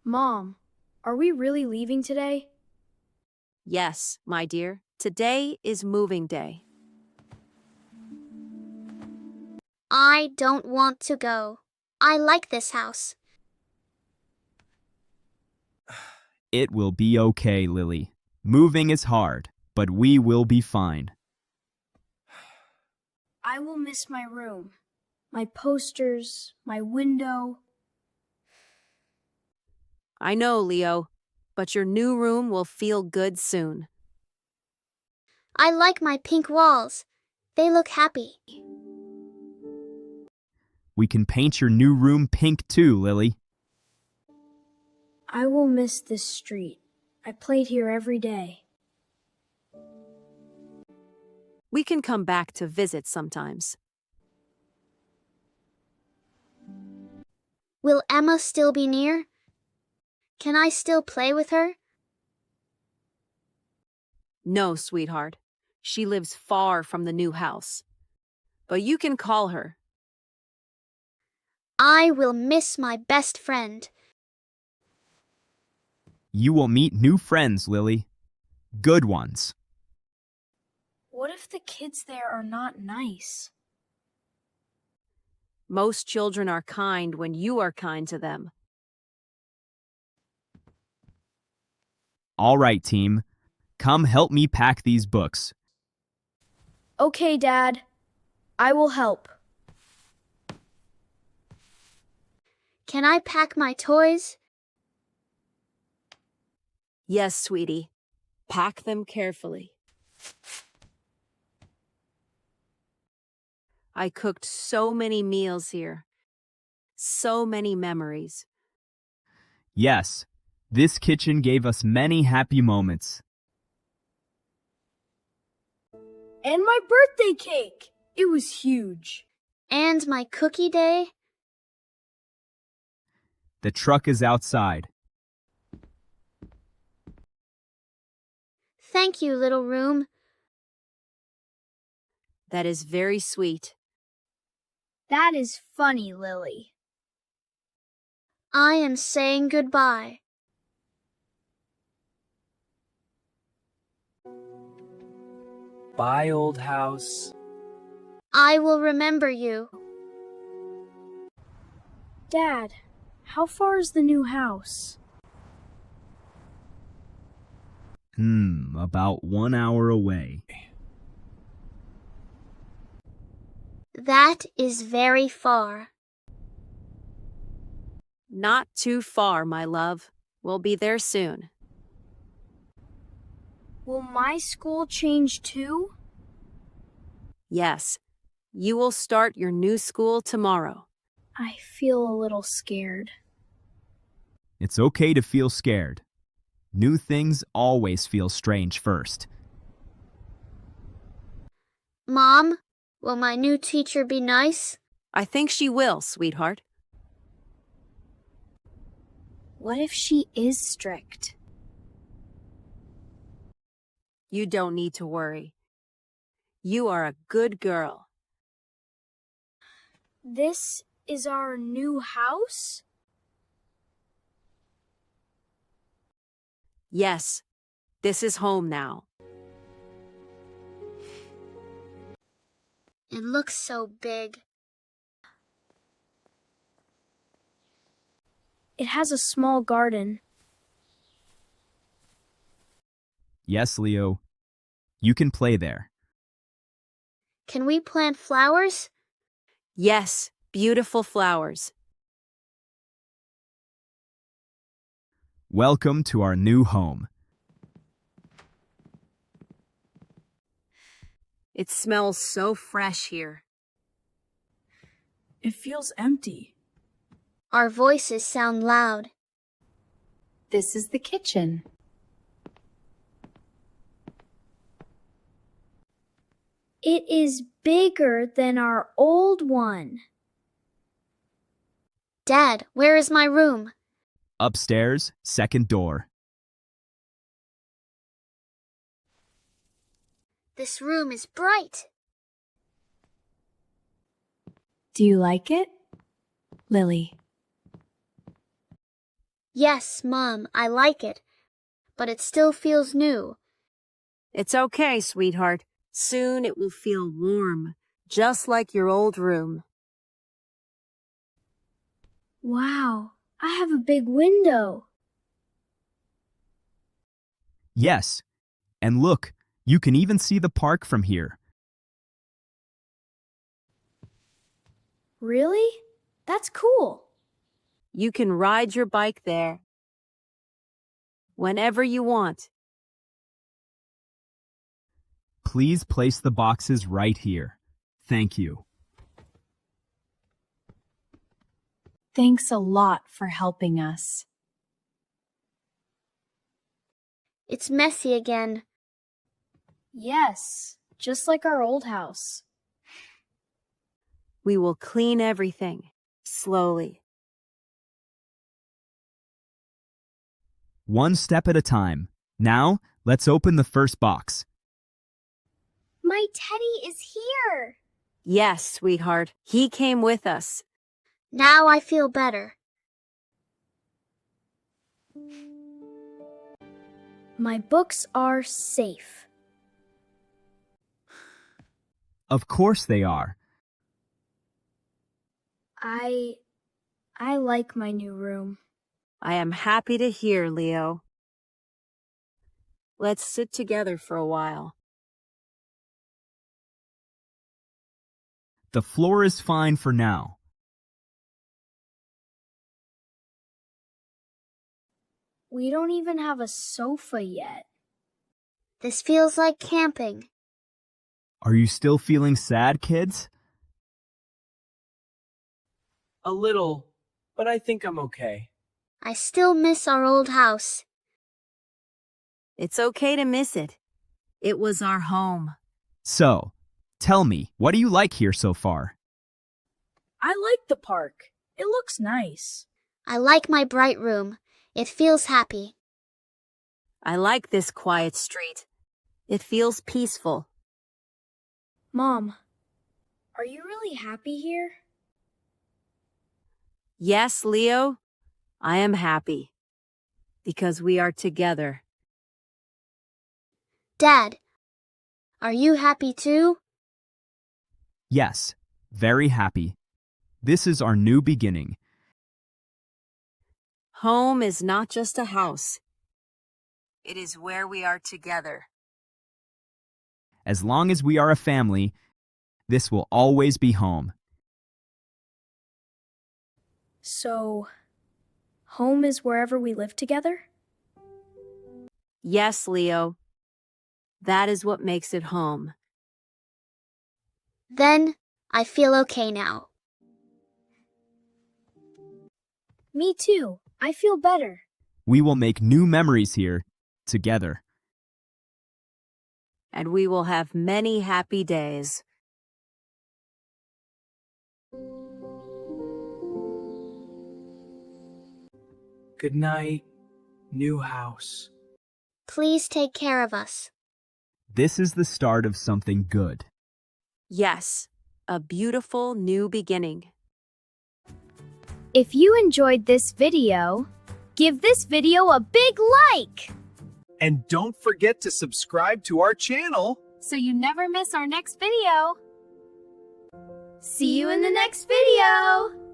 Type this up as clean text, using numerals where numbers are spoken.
Mom, are we really leaving today? Yes, my dear. Today is moving day. I don't want to go. I like this house. It will be okay, Lily. Moving is hard, but we will be fine. I will miss my room, my posters, my window. I know, Leo, but your new room will feel good soon. I like my pink walls. They look happy. We can paint your new room pink too, Lily. I will miss this street. I played here every day. We can come back to visit sometimes. Will Emma still be near? Can I still play with her? No, sweetheart. She lives far from the new house. But you can call her. I will miss my best friend. You will meet new friends, Lily. Good ones. What if the kids there are not nice? Most children are kind when you are kind to them. All right, team. Come help me pack these books. Okay, Dad. I will help. Can I pack my toys? Yes, sweetie. Pack them carefully. I cooked so many meals here. So many memories. Yes, this kitchen gave us many happy moments. And my birthday cake! It was huge. And my cookie day? The truck is outside. Thank you, little room. That is very sweet. That is funny, Lily. I am saying goodbye. Bye, old house. I will remember you. Dad, how far is the new house? About 1 hour away. That is very far. Not too far, my love. We'll be there soon. Will my school change too? Yes, you will start your new school tomorrow. I feel a little scared. It's okay to feel scared. New things always feel strange first. Mom, will my new teacher be nice? I think she will, sweetheart. What if she is strict? You don't need to worry. You are a good girl. This is our new house? Yes, this is home now. It looks so big. It has a small garden. Yes, Leo. You can play there. Can we plant flowers? Yes, beautiful flowers. Welcome to our new home. It smells so fresh here. It feels empty. Our voices sound loud. This is the kitchen. It is bigger than our old one. Dad, where is my room? Upstairs, second door. This room is bright. Do you like it? Lily. Yes, Mom, I like it. But it still feels new. It's okay, sweetheart. Soon it will feel warm, just like your old room. Wow, I have a big window. Yes. And look, you can even see the park from here. Really? That's cool. You can ride your bike there whenever you want. Please place the boxes right here. Thank you. Thanks a lot for helping us. It's messy again. Yes, just like our old house. We will clean everything slowly. One step at a time. Now, let's open the first box. My teddy is here. Yes, sweetheart. He came with us. Now I feel better. My books are safe. Of course they are. I like my new room. I am happy to hear, Leo. Let's sit together for a while. The floor is fine for now. We don't even have a sofa yet. This feels like camping. Are you still feeling sad, kids? A little, but I think I'm okay. I still miss our old house. It's okay to miss it. It was our home. So, tell me, what do you like here so far? I like the park. It looks nice. I like my bright room. It feels happy. I like this quiet street. It feels peaceful. Mom, are you really happy here? Yes, Leo, I am happy because we are together. Dad, are you happy too? Yes, very happy. This is our new beginning. Home is not just a house. It is where we are together. As long as we are a family, this will always be home. So, home is wherever we live together? Yes, Leo. That is what makes it home. Then I feel okay now. Me too. I feel better. We will make new memories here together. And we will have many happy days. Good night, new house. Please take care of us. This is the start of something good. Yes, a beautiful new beginning. If you enjoyed this video, give this video a big like! And don't forget to subscribe to our channel. So you never miss our next video. See you in the next video!